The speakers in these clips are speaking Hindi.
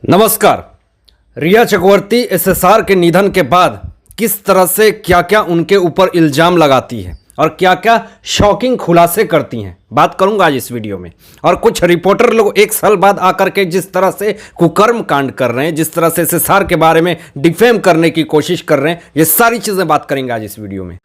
नमस्कार। रिया चक्रवर्ती एसएसआर के निधन के बाद किस तरह से क्या क्या उनके ऊपर इल्ज़ाम लगाती है और क्या क्या शॉकिंग खुलासे करती हैं, बात करूंगा आज इस वीडियो में। और कुछ रिपोर्टर लोग एक साल बाद आकर के जिस तरह से कुकर्म कांड कर रहे हैं, जिस तरह से एसएसआर के बारे में डिफेम करने की कोशिश कर रहे हैं, ये सारी चीज़ें बात करेंगे आज इस वीडियो में।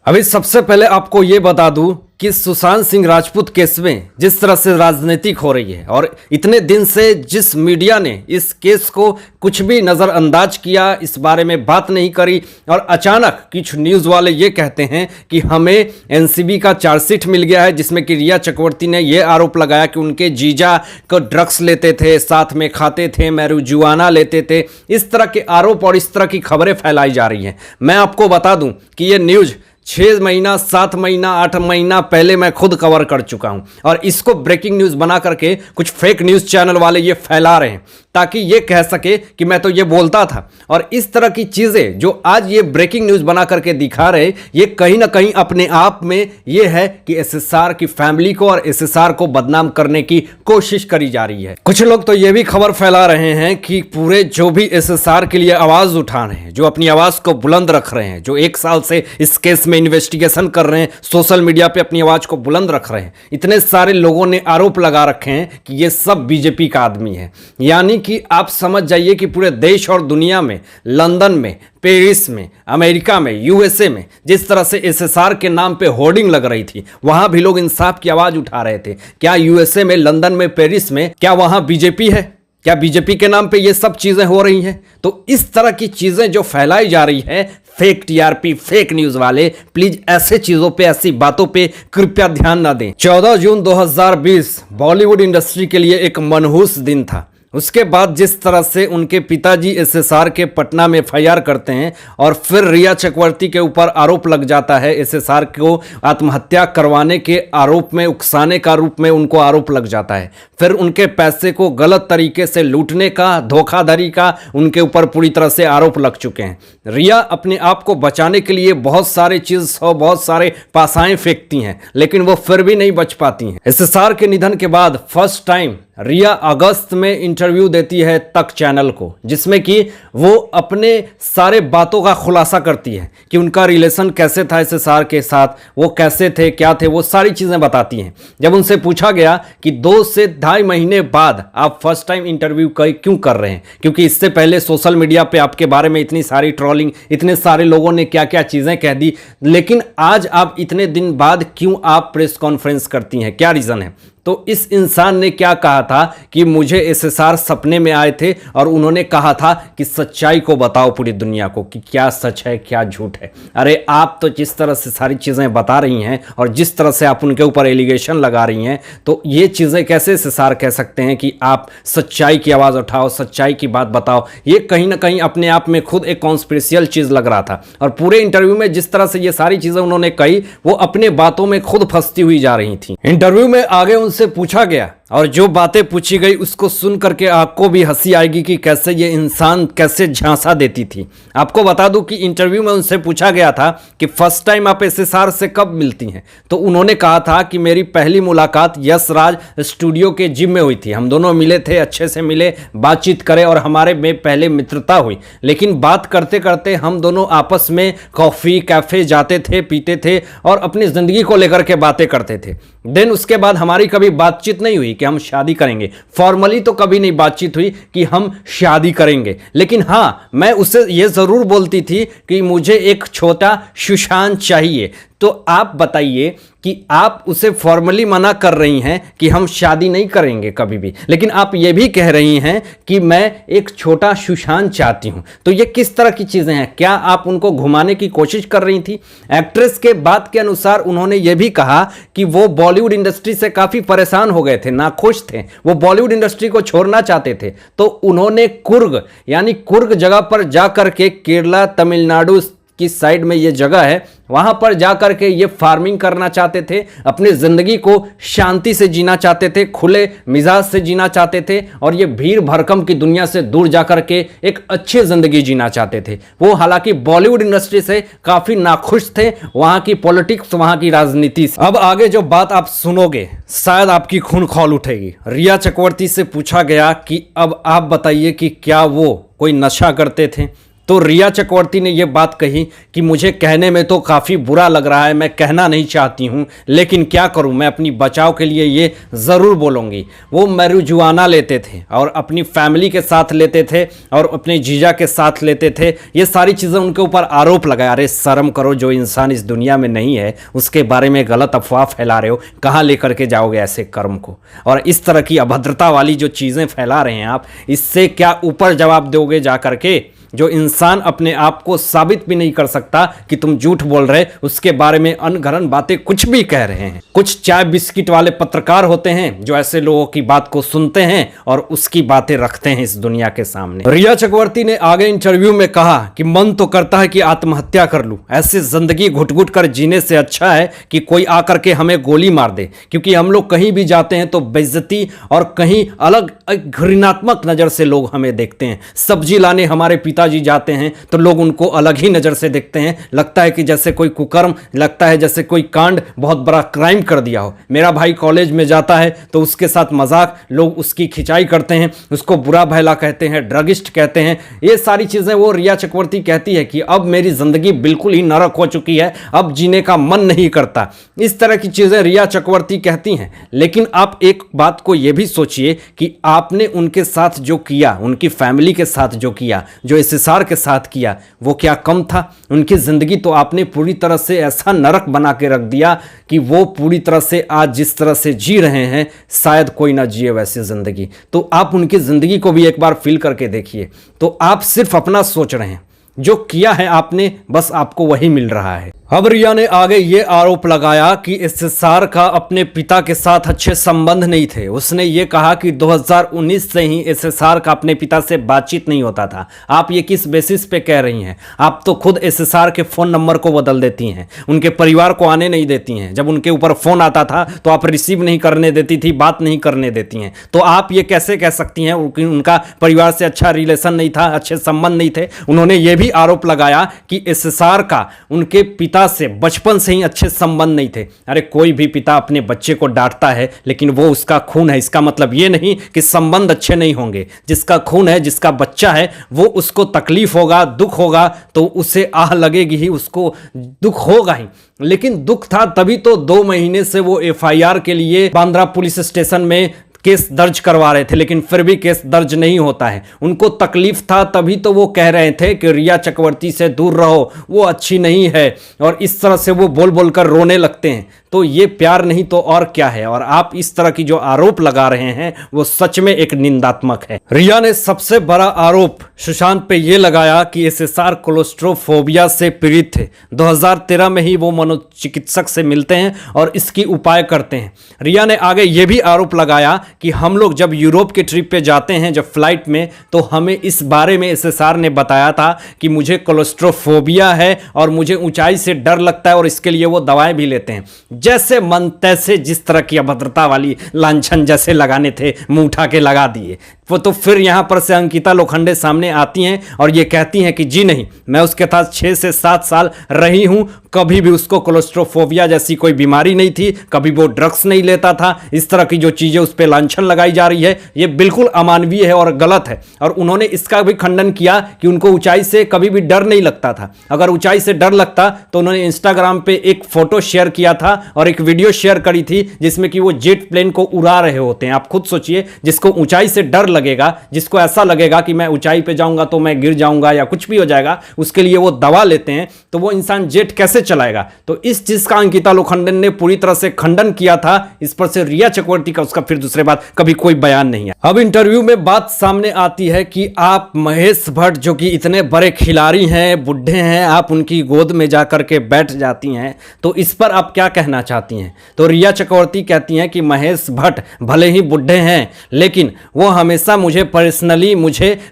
अभी सबसे पहले आपको ये बता दूं कि सुशांत सिंह राजपूत केस में जिस तरह से राजनीतिक हो रही है और इतने दिन से जिस मीडिया ने इस केस को कुछ भी नज़रअंदाज किया, इस बारे में बात नहीं करी, और अचानक कुछ न्यूज़ वाले ये कहते हैं कि हमें एनसीबी का चार्जशीट मिल गया है जिसमें कि रिया चक्रवर्ती ने ये आरोप लगाया कि उनके जीजा को ड्रग्स लेते थे, साथ में खाते थे, मैरिजुआना लेते थे। इस तरह के आरोप और इस तरह की खबरें फैलाई जा रही हैं। मैं आपको बता दूं कि ये न्यूज़ 6 महीना, 7 महीना, 8 महीना पहले मैं खुद कवर कर चुका हूं और इसको ब्रेकिंग न्यूज़ बना करके कुछ फेक न्यूज़ चैनल वाले ये फैला रहे हैं ताकि ये कह सके कि मैं तो ये बोलता था। और इस तरह की चीज़ें जो आज ये ब्रेकिंग न्यूज़ बना करके दिखा रहे, ये कहीं ना कहीं अपने आप में ये है कि एसएसआर की फैमिली को और एसएसआर को बदनाम करने की कोशिश करी जा रही है। कुछ लोग तो ये भी खबर फैला रहे हैं कि पूरे जो भी एसएसआर के लिए आवाज़ उठा रहे हैं, जो अपनी आवाज़ को बुलंद रख रहे हैं, जो 1 साल से इस केस में इन्वेस्टिगेशन कर रहे हैं, सोशल मीडिया पे अपनी आवाज़ को बुलंद रख रहे हैं, इतने सारे लोगों ने आरोप लगा रखे हैं कि ये सब बीजेपी का आदमी है। यानी कि आप समझ जाइए कि पूरे देश और दुनिया में, लंदन में, पेरिस में, अमेरिका में, यूएसए में जिस तरह से एसएसआर के नाम पे होर्डिंग लग रही थी, वहां भी लोग इंसाफ की आवाज़ उठा रहे थे। क्या यूएसए में, लंदन में, पेरिस में, क्या वहां बीजेपी है? क्या बीजेपी के नाम पे ये सब चीज़ें हो रही हैं? तो इस तरह की चीज़ें जो फैलाई जा रही है, फेक टीआरपी, फेक न्यूज़ वाले, प्लीज़ ऐसे चीज़ों पे, ऐसी बातों पे कृपया ध्यान ना दें। 14 जून 2020 बॉलीवुड इंडस्ट्री के लिए एक मनहूस दिन था। उसके बाद जिस तरह से उनके पिताजी एसएसआर के पटना में एफआईआर करते हैं और फिर रिया चक्रवर्ती के ऊपर आरोप लग जाता है, एसएसआर को आत्महत्या करवाने के आरोप में, उकसाने का रूप में उनको आरोप लग जाता है। फिर उनके पैसे को गलत तरीके से लूटने का, धोखाधड़ी का उनके ऊपर पूरी तरह से आरोप लग चुके हैं। रिया अपने आप को बचाने के लिए बहुत सारे चीज़ और बहुत सारे पासाएं फेंकती हैं, लेकिन वो फिर भी नहीं बच पाती हैं। एसएसआर के निधन के बाद फर्स्ट टाइम रिया अगस्त में इंटरव्यू देती है तक चैनल को, जिसमें कि वो अपने सारे बातों का खुलासा करती है कि उनका रिलेशन कैसे था एसएसआर के साथ, वो कैसे थे, क्या थे, वो सारी चीज़ें बताती हैं। जब उनसे पूछा गया कि 2 से 2.5 महीने बाद आप फर्स्ट टाइम इंटरव्यू क्यों कर रहे हैं, क्योंकि इससे पहले सोशल मीडिया पे आपके बारे में इतनी सारी ट्रोलिंग, इतने सारे लोगों ने क्या क्या चीज़ें कह दी, लेकिन आज आप इतने दिन बाद क्यों आप प्रेस कॉन्फ्रेंस करती हैं, क्या रीज़न है? तो इस इंसान ने क्या कहा था कि मुझे एसएसआर सपने में आए थे और उन्होंने कहा था कि सच्चाई को बताओ पूरी दुनिया को कि क्या सच है, क्या झूठ है। अरे आप तो जिस तरह से सारी चीज़ें बता रही हैं और जिस तरह से आप उनके ऊपर एलिगेशन लगा रही हैं, तो ये चीज़ें कैसे एसएसआर कह सकते हैं कि आप सच्चाई की आवाज़ उठाओ, सच्चाई की बात बताओ? ये कहीं ना कहीं अपने आप में खुद एक कॉन्स्पिरेशियल चीज़ लग रहा था। और पूरे इंटरव्यू में जिस तरह से ये सारी चीज़ें उन्होंने कही, वो अपने बातों में खुद फंसती हुई जा रही थी। इंटरव्यू में आगे से पूछा गया और जो बातें पूछी गई उसको सुन करके आपको भी हंसी आएगी कि कैसे ये इंसान कैसे झांसा देती थी। आपको बता दूं कि इंटरव्यू में उनसे पूछा गया था कि फर्स्ट टाइम आप एसएसआर से कब मिलती हैं, तो उन्होंने कहा था कि मेरी पहली मुलाकात यश राज स्टूडियो के जिम में हुई थी। हम दोनों मिले थे, अच्छे से मिले, बातचीत करे और हमारे में पहले मित्रता हुई, लेकिन बात करते करते हम दोनों आपस में कॉफ़ी कैफ़े जाते थे, पीते थे और अपनी ज़िंदगी को लेकर के बातें करते थे। देन उसके बाद हमारी कभी बातचीत नहीं हुई कि हम शादी करेंगे। फॉर्मली तो कभी नहीं बातचीत हुई कि हम शादी करेंगे, लेकिन हाँ, मैं उससे ये ज़रूर बोलती थी कि मुझे एक छोटा सुशांत चाहिए। तो आप बताइए कि आप उसे फॉर्मली मना कर रही हैं कि हम शादी नहीं करेंगे कभी भी, लेकिन आप ये भी कह रही हैं कि मैं एक छोटा सुशांत चाहती हूं। तो ये किस तरह की चीज़ें हैं? क्या आप उनको घुमाने की कोशिश कर रही थी? एक्ट्रेस के बात के अनुसार उन्होंने ये भी कहा कि वो बॉलीवुड इंडस्ट्री से काफ़ी परेशान हो गए थे, नाखुश थे, वो बॉलीवुड इंडस्ट्री को छोड़ना चाहते थे। तो उन्होंने कुर्ग यानी कुर्ग जगह पर जा कर के केरला, तमिलनाडु की साइड में ये जगह है, वहां पर जाकर के ये फार्मिंग करना चाहते थे, अपनी जिंदगी को शांति से जीना चाहते थे, खुले मिजाज से जीना चाहते थे और ये भीड़ भड़कम की दुनिया से दूर जाकर के एक अच्छी जिंदगी जीना चाहते थे। वो हालांकि बॉलीवुड इंडस्ट्री से काफी नाखुश थे, वहां की पॉलिटिक्स, वहां की राजनीति से। अब आगे जो बात आप सुनोगे शायद आपकी खून खौल उठेगी। रिया चक्रवर्ती से पूछा गया कि अब आप बताइए कि क्या वो कोई नशा करते थे, तो रिया चक्रवर्ती ने यह बात कही कि मुझे कहने में तो काफ़ी बुरा लग रहा है, मैं कहना नहीं चाहती हूं, लेकिन क्या करूं, मैं अपनी बचाव के लिए ये ज़रूर बोलूंगी। वो मैरिजुआना लेते थे और अपनी फैमिली के साथ लेते थे और अपने जीजा के साथ लेते थे। ये सारी चीज़ें उनके ऊपर आरोप लगाया। अरे शर्म करो, जो इंसान इस दुनिया में नहीं है उसके बारे में गलत अफवाह फैला रहे हो, कहाँ लेकर के जाओगे ऐसे कर्म को? और इस तरह की अभद्रता वाली जो चीज़ें फैला रहे हैं आप, इससे क्या ऊपर जवाब दोगे जा करके? जो इंसान अपने आप को साबित भी नहीं कर सकता कि तुम झूठ बोल रहे, उसके बारे में अनगढ़ बातें कुछ भी कह रहे हैं। कुछ चाय बिस्किट वाले पत्रकार होते हैं जो ऐसे लोगों की बात को सुनते हैं और उसकी बातें रखते हैं इस दुनिया के सामने। रिया चक्रवर्ती ने आगे इंटरव्यू में कहा कि मन तो करता है कि आत्महत्या कर लूं, ऐसे जिंदगी घुट घुट कर जीने से अच्छा है कि कोई आकर के हमें गोली मार दे, क्योंकि हम लोग कहीं भी जाते हैं तो बेइज्जती और कहीं अलग घृणात्मक नजर से लोग हमें देखते हैं। सब्जी लाने हमारे पिताजी जाते हैं तो लोग उनको अलग ही नजर से देखते हैं, लगता है कि जैसे कोई कुकर्म, लगता है जैसे कोई कांड, बहुत बड़ा क्राइम कर दिया हो। मेरा भाई कॉलेज में जाता है तो उसके साथ मजाक, लोग उसकी खिंचाई करते हैं, उसको बुरा भला कहते हैं, ड्रगिस्ट कहते हैं। ये सारी चीजें वो रिया चक्रवर्ती कहती है कि अब मेरी जिंदगी बिल्कुल ही नरक हो चुकी है, अब जीने का मन नहीं करता। इस तरह की चीजें रिया चक्रवर्ती कहती हैं। लेकिन आप एक बात को यह भी सोचिए कि आपने उनके साथ जो किया, उनकी फैमिली के साथ जो किया, जो एसएसआर के साथ किया, वो क्या कम था? उनकी जिंदगी तो आपने पूरी तरह से ऐसा नरक बना के रख दिया कि वो पूरी तरह से आज जिस तरह से जी रहे हैं शायद कोई ना जिए वैसी जिंदगी। तो आप उनकी जिंदगी को भी एक बार फील करके देखिए। तो आप सिर्फ अपना सोच रहे हैं, जो किया है आपने बस आपको वही मिल रहा है। अब रिया ने आगे ये आरोप लगाया कि एसएसआर का अपने पिता के साथ अच्छे संबंध नहीं थे। उसने ये कहा कि 2019 से ही एसएसआर का अपने पिता से बातचीत नहीं होता था। आप ये किस बेसिस पे कह रही हैं? आप तो खुद एसएसआर के फ़ोन नंबर को बदल देती हैं, उनके परिवार को आने नहीं देती हैं। जब उनके ऊपर फ़ोन आता था तो आप रिसीव नहीं करने देती थी, बात नहीं करने देती हैं। तो आप ये कैसे कह सकती हैं उनका परिवार से अच्छा रिलेशन नहीं था, अच्छे संबंध नहीं थे? उन्होंने ये भी आरोप लगाया कि एसएसआर का उनके पिता से बचपन से ही अच्छे संबंध नहीं थे। अरे कोई भी पिता अपने बच्चे को डांटता है, लेकिन वो उसका खून है, इसका मतलब ये नहीं कि संबंध अच्छे नहीं होंगे। जिसका खून है, जिसका बच्चा है, वो उसको तकलीफ होगा, दुख होगा तो उसे आह लगेगी ही, उसको दुख होगा ही। लेकिन दुख था तभी तो 2 महीने से वो एफआईआर के लिए बांद्रा पुलिस स्टेशन में केस दर्ज करवा रहे थे, लेकिन फिर भी केस दर्ज नहीं होता है। उनको तकलीफ था तभी तो वो कह रहे थे कि रिया चक्रवर्ती से दूर रहो, वो अच्छी नहीं है, और इस तरह से वो बोल बोल कर रोने लगते हैं। तो ये प्यार नहीं तो और क्या है? और आप इस तरह की जो आरोप लगा रहे हैं वो सच में एक निंदात्मक है। रिया ने सबसे बड़ा आरोप सुशांत पे ये लगाया कि एसएसआर कोलेस्ट्रोफोबिया से पीड़ित थे। 2013 में ही वो मनोचिकित्सक से मिलते हैं और इसकी उपाय करते हैं। रिया ने आगे ये भी आरोप लगाया कि हम लोग जब यूरोप के ट्रिप पे जाते हैं, जब फ्लाइट में, तो हमें इस बारे में एसएसआर ने बताया था कि मुझे कोलेस्ट्रोफोबिया है और मुझे ऊंचाई से डर लगता है और इसके लिए वो दवाएं भी लेते हैं। जैसे मन तैसे जिस तरह की अभद्रता वाली लांछन जैसे लगाने थे, मुंह उठा के लगा दिए। वो तो फिर यहां पर से अंकिता लोखंडे सामने आती हैं और ये कहती हैं कि जी नहीं, मैं उसके साथ 6 से 7 साल रही हूं, कभी भी उसको कोलेस्ट्रोफोबिया जैसी कोई बीमारी नहीं थी, कभी वो ड्रग्स नहीं लेता था। इस तरह की जो चीजें उस पर लांछन लगाई जा रही है, ये बिल्कुल अमानवीय है और गलत है। और उन्होंने इसका भी खंडन किया कि उनको ऊंचाई से कभी भी डर नहीं लगता था। अगर ऊंचाई से डर लगता तो उन्होंने इंस्टाग्राम पे एक फोटो शेयर किया था और एक वीडियो शेयर करी थी जिसमें कि वो जेट प्लेन को उड़ा रहे होते हैं। आप खुद सोचिए, जिसको ऊंचाई से डर लगेगा, जिसको ऐसा लगेगा कि मैं ऊंचाई पे जाऊंगा तो मैं गिर जाऊंगा या कुछ भी हो जाएगा, उसके लिए वो दवा लेते हैं, तो वो इंसान जेट कैसे चलाएगा? तो इस चीज का अंकिता लोखंडे ने पूरी तरह से खंडन किया था। इस पर से रिया चक्रवर्ती का उसका फिर दूसरे बात कभी कोई बयान नहीं है। अब इंटरव्यू में बात सामने आती है कि आप महेश भट्ट जो कि इतने बड़े खिलाड़ी हैं, बुढ़े हैं, आप उनकी गोद में जाकर के बैठ जाती हैं, तो इस पर आप क्या कहना देना चाहती हैं। तो रिया चक्रवर्ती कहती हैं कि महेश भट्ट भले ही बुढ़े हैं लेकिन वो हमेशा मुझे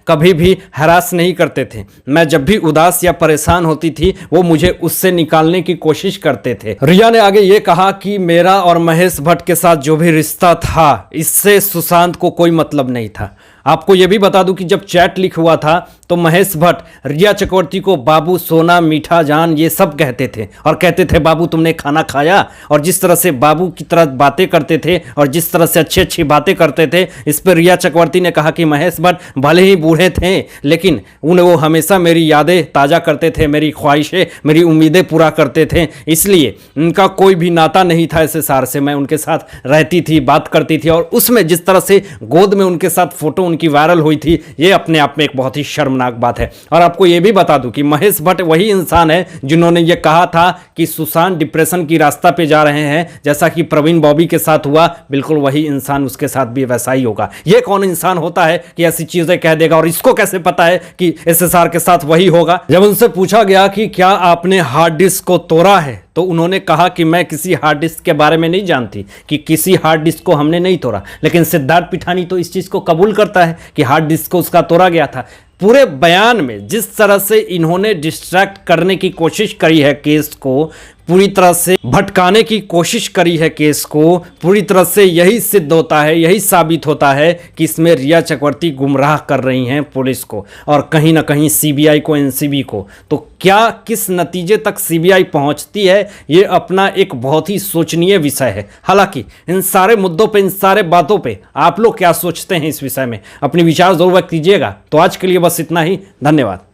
कभी भी हरास नहीं करते थे। मैं जब भी उदास या परेशान होती थी वो मुझे उससे निकालने की कोशिश करते थे। रिया ने आगे ये कहा कि मेरा और महेश भट्ट के साथ जो भी रिश्ता था इससे सुशांत को कोई मतलब नहीं था। आपको यह भी बता दूं कि जब चैट लीक हुआ था तो महेश भट्ट रिया चक्रवर्ती को बाबू, सोना, मीठा जान ये सब कहते थे और कहते थे बाबू तुमने खाना खाया। और जिस तरह से बाबू की तरह बातें करते थे और जिस तरह से अच्छी अच्छी बातें करते थे, इस पर रिया चक्रवर्ती ने कहा कि महेश भट्ट भले ही बूढ़े थे लेकिन वो हमेशा मेरी यादें ताज़ा करते थे, मेरी ख्वाहिशें, मेरी उम्मीदें पूरा करते थे। इसलिए उनका कोई भी नाता नहीं था ऐसे सार से। मैं उनके साथ रहती थी, बात करती थी और उसमें जिस तरह से गोद में उनके साथ फोटो उनकी वायरल हुई थी, ये अपने आप में एक बहुत ही शर्मनाक बात है। और आपको ये भी बता दूं कि महेश भट्ट वही इंसान है जिन्होंने ये कहा था कि सुशांत डिप्रेशन की रास्ता पे जा रहे हैं, जैसा कि प्रवीण बॉबी के साथ हुआ, बिल्कुल वही इंसान उसके साथ भी वैसा ही होगा। ये कौन इंसान होता है कि ऐसी चीजें कह देगा और इसको कैसे पता है कि एसएसआर के साथ वही होगा। जब उनसे पूछा गया कि क्या आपने हार्ड डिस्क को तोड़ा है तो उन्होंने कहा कि मैं किसी हार्ड डिस्क के बारे में नहीं जानती कि किसी हार्ड डिस्क को हमने नहीं तोड़ा। लेकिन सिद्धार्थ पिठानी तो इस चीज़ को कबूल करता है कि हार्ड डिस्क को उसका तोड़ा गया था। पूरे बयान में जिस तरह से इन्होंने डिस्ट्रैक्ट करने की कोशिश करी है केस को, पूरी तरह से भटकाने की कोशिश करी है केस को, पूरी तरह से यही सिद्ध होता है, यही साबित होता है कि इसमें रिया चक्रवर्ती गुमराह कर रही हैं पुलिस को और कहीं ना कहीं सीबीआई को, एनसीबी को। तो क्या किस नतीजे तक सीबीआई पहुंचती है ये अपना एक बहुत ही सोचनीय विषय है। हालांकि इन सारे मुद्दों पे, इन सारे बातों पे आप लोग क्या सोचते हैं इस विषय में, अपने विचार जरूर व्यक्त कीजिएगा। तो आज के लिए बस इतना ही। धन्यवाद।